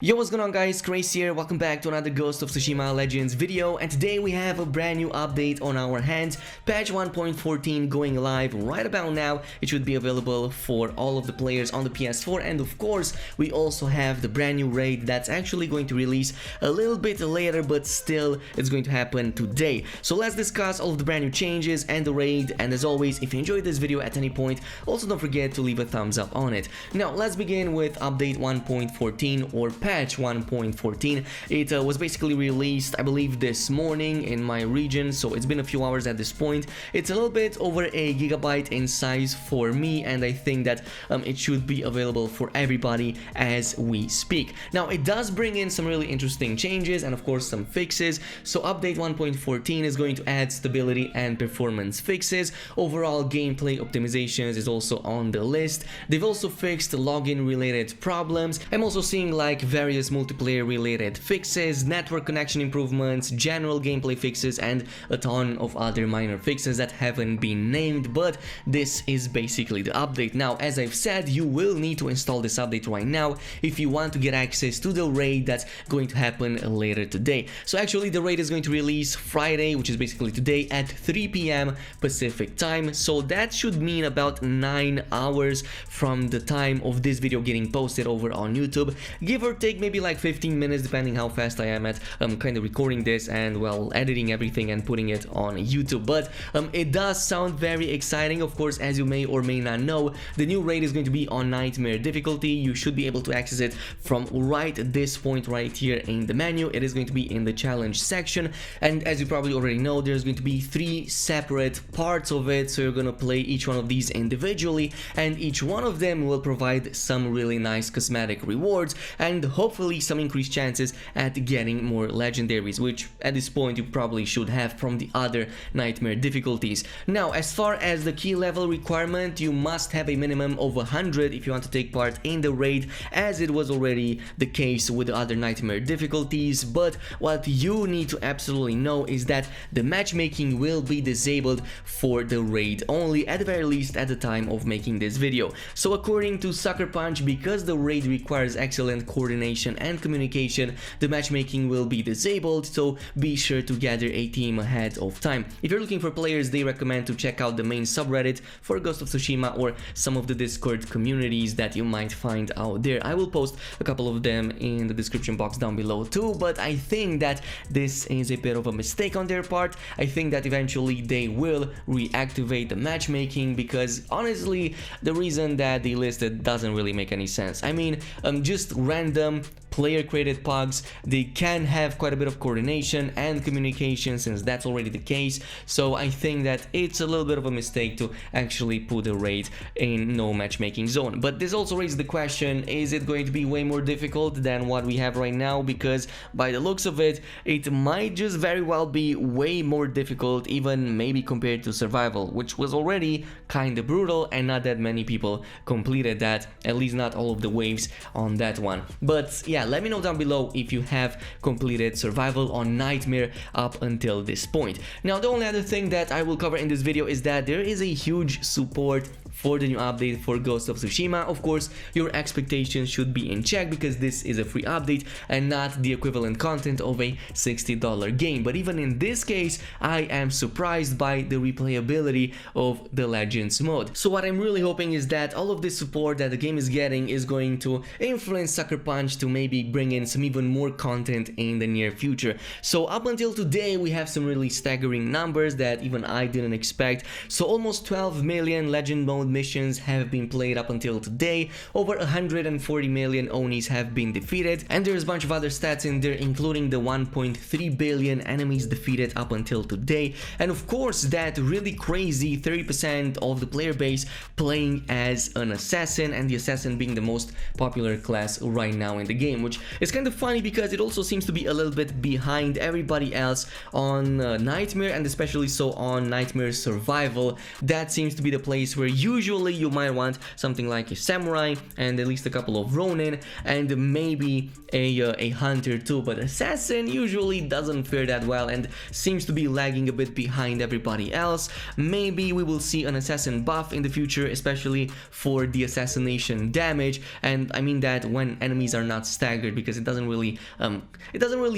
Yo, what's going on guys, Khraze here, welcome back to another Ghost of Tsushima Legends video, and today we have a brand new update on our hands. Patch 1.14 going live right about now. It should be available for all of the players on the PS4, and of course we also have the brand new raid that's actually going to release a little bit later, but still it's going to happen today. So let's discuss all of the brand new changes and the raid, and as always, if you enjoyed this video at any point, also don't forget to leave a thumbs up on it. Now let's begin with update 1.14 or patch 1.14. It was basically released, I believe, this morning in my region, so it's been a few hours at this point. It's a little bit over a gigabyte in size for me, and I think that it should be available for everybody as we speak. Now it does bring in some really interesting changes and of course some fixes. So update 1.14 is going to add stability and performance fixes. Overall gameplay optimizations is also on the list. They've also fixed login related problems. I'm also seeing like various multiplayer related fixes, network connection improvements, general gameplay fixes, and a ton of other minor fixes that haven't been named, but this is basically the update. Now, as I've said, you will need to install this update right now if you want to get access to the raid that's going to happen later today. So actually the raid is going to release Friday, which is basically today at 3 p.m. Pacific time, so that should mean about 9 hours from the time of this video getting posted over on YouTube, give or take maybe like 15 minutes depending how fast I am at kind of recording this and well editing everything and putting it on YouTube. But it does sound very exciting. Of course, as you may or may not know, the new raid is going to be on Nightmare difficulty. You should be able to access it from right this point right here in the menu. It is going to be in the challenge section, and as you probably already know, there's going to be 3 separate parts of it, so you're gonna play each one of these individually, and each one of them will provide some really nice cosmetic rewards and hopefully some increased chances at getting more legendaries, which at this point you probably should have from the other Nightmare difficulties. Now, as far as the key level requirement, you must have a minimum of 100 if you want to take part in the raid, as it was already the case with the other Nightmare difficulties. But what you need to absolutely know is that the matchmaking will be disabled for the raid only, at the very least at the time of making this video. So according to Sucker Punch, because the raid requires excellent coordination and communication, the matchmaking will be disabled, so be sure to gather a team ahead of time. If you're looking for players, they recommend to check out the main subreddit for Ghost of Tsushima or some of the Discord communities that you might find out there. I will post a couple of them in the description box down below too, but I think that this is a bit of a mistake on their part. I think that eventually they will reactivate the matchmaking, because honestly the reason that they listed doesn't really make any sense. I mean, just random player created pugs, they can have quite a bit of coordination and communication since that's already the case, so I think that it's a little bit of a mistake to actually put the raid in no matchmaking zone. But this also raises the question, is it going to be way more difficult than what we have right now? Because by the looks of it, it might just very well be way more difficult, even maybe compared to survival, which was already kind of brutal and not that many people completed that, at least not all of the waves on that one. But yeah, let me know down below if you have completed survival on Nightmare up until this point. Now, the only other thing that I will cover in this video is that there is a huge support for the new update for Ghost of Tsushima. Of course, your expectations should be in check because this is a free update and not the equivalent content of a $60 game. But even in this case, I am surprised by the replayability of the Legends mode. So what I'm really hoping is that all of this support that the game is getting is going to influence Sucker Punch to maybe bring in some even more content in the near future. So up until today, we have some really staggering numbers that even I didn't expect. So almost 12 million Legend mode missions have been played up until today, over 140 million Onis have been defeated, and there's a bunch of other stats in there, including the 1.3 billion enemies defeated up until today, and of course that really crazy 30% of the player base playing as an assassin, and the assassin being the most popular class right now in the game, which is kind of funny because it also seems to be a little bit behind everybody else on Nightmare, and especially so on Nightmare Survival. That seems to be the place where usually you might want something like a samurai and at least a couple of ronin and maybe a hunter too, but assassin usually doesn't fare that well and seems to be lagging a bit behind everybody else. Maybe we will see an assassin buff in the future, especially for the assassination damage, and I mean that when enemies are not staggered, because it doesn't really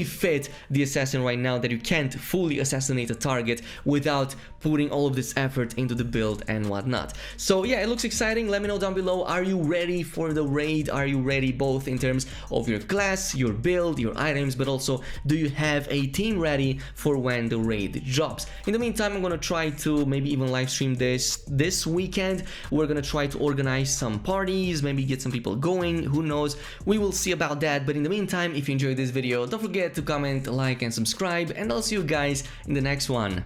fit the assassin right now that you can't fully assassinate a target without putting all of this effort into the build and whatnot. So yeah, it looks exciting. Let me know down below, are you ready for the raid? Are you ready both in terms of your class, your build, your items, but also do you have a team ready for when the raid drops? In the meantime, I'm gonna try to maybe even live stream this weekend. We're gonna try to organize some parties, maybe get some people going, who knows, we will see about that. But in the meantime, if you enjoyed this video, don't forget to comment, like and subscribe, and I'll see you guys in the next one.